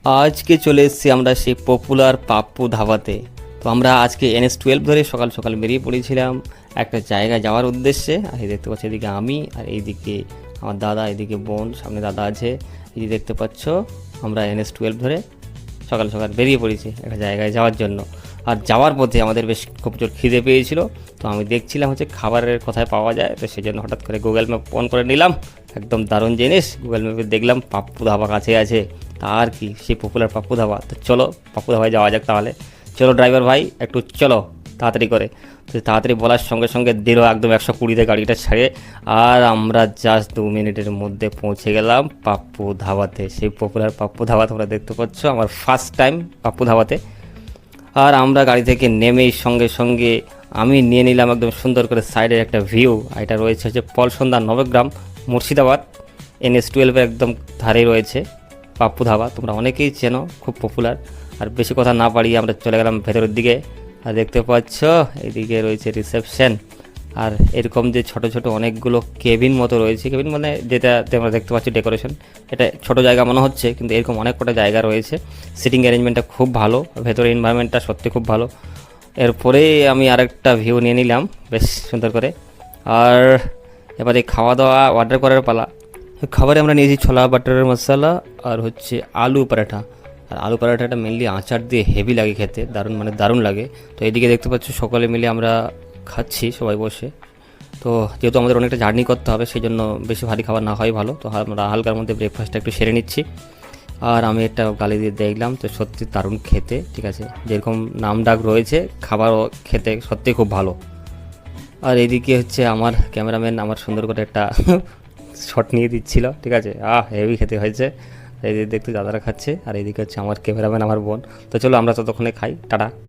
আজকে চলে এসেছি আমরা সেই পপুলার পাপ্পু ধাবাতে। তো আমরা আজকে NS-12 ধরে সকাল সকাল বেরিয়ে পড়েছিলাম একটা জায়গায় যাওয়ার উদ্দেশ্যে। আর এই দেখতে পাচ্ছ এদিকে আমি, আর এইদিকে আমার দাদা, এদিকে বোন, সামনে দাদা আছে। এই যে দেখতে পাচ্ছ আমরা NS-12 ধরে সকাল সকাল বেরিয়ে পড়েছি একটা জায়গায় যাওয়ার জন্য। আর যাওয়ার পথে আমাদের বেশ খুব জোর খিদে পেয়েছিল। তো আমি দেখছিলাম হচ্ছে খাবারের কোথায় পাওয়া যায়, তো সেই জন্য হঠাৎ করে গুগল ম্যাপ অন করে নিলাম। একদম দারুণ জিনিস, গুগল ম্যাপে দেখলাম পাপ্পু ধাবা কাছে আছে। তা আর কি, সেই পপুলার পাপ্পু ধাবা। তো চলো পাপ্পু ধাবায় যাওয়া যাক তাহলে। চলো ড্রাইভার ভাই, একটু চলো তাড়াতাড়ি করে। তো তাড়াতাড়ি বলার সঙ্গে সঙ্গে দিল একদম 120-তে গাড়িটা ছেড়ে। আর আমরা জাস্ট 2 মিনিটের মধ্যে পৌঁছে গেলাম পাপ্পু ধাবাতে, সেই পপুলার পাপ্পু ধাবা। তোমরা দেখতে পাচ্ছ আমার ফার্স্ট টাইম পাপ্পু ধাবাতে। আর আমরা গাড়ি থেকে নেমেই সঙ্গে সঙ্গে আমি নিয়ে নিলাম একদম সুন্দর করে সাইডের একটা ভিউ। এটা রয়েছে হচ্ছে পলসন্দা নবগ্রাম, মুর্শিদাবাদ। NS-12 একদম ধারে রয়েছে পাপ্পু ধাবা, তোমরা অনেকেই চেনো, খুব পপুলার। আর বেশি কথা না পারিয়ে আমরা চলে গেলাম ভেতরের দিকে। আর দেখতে পাচ্ছ এদিকে রয়েছে রিসেপশন। আর এরকম যে ছোট ছোট অনেকগুলো কেবিন মতো রয়েছে, কেবিন মানে যেটা আমরা দেখতে পাচ্ছি ডেকোরেশন, এটা ছোট জায়গা মনে হচ্ছে, কিন্তু এরকম অনেক কটা জায়গা রয়েছে। সিটিং অ্যারেঞ্জমেন্টটা খুব ভালো, ভেতরে এনভায়রনমেন্টটা সত্যি খুব ভালো। এরপরে আমি আরেকটা ভিউ নিয়ে নিলাম বেশ সুন্দর করে। আর এবারে খাওয়া দাওয়া অর্ডার করার পালা। খাবারে আমরা নিয়েছি ছোলা বাটারের মশলা আর হচ্ছে আলু পরাঠা। আর আলু পরাঠাটা মেনলি আচার দিয়ে হেভি লাগে খেতে, দারুণ মানে দারুণ লাগে। তো এইদিকে দেখতে পাচ্ছ সকলে মিলে আমরা খাচ্ছি সবাই বসে। তো যেহেতু আমাদের অনেকটা জার্নি করতে হবে, সেই জন্য বেশি ভারী খাবার না হয় ভালো। তো আমরা হালকার মধ্যে ব্রেকফাস্টটা একটু সেরে নিচ্ছি। আর আমি একটা গালি দিয়ে দেখলাম, তো সত্যি দারুণ খেতে, ঠিক আছে, যেরকম নাম ডাক রয়েছে খাবারও খেতে সত্যি খুব ভালো। আর এইদিকে হচ্ছে আমার ক্যামেরাম্যান আমার সুন্দর করে একটা শট নিয়ে দিচ্ছিল, ঠিক আছে, হেভি খেতে হয়েছে। এই দেখতে দাদারা খাচ্ছে, আর এইদিকে হচ্ছে আমার ক্যামেরাম্যান আমার বোন। তো চলো আমরা ততক্ষণে খাই, টাটা।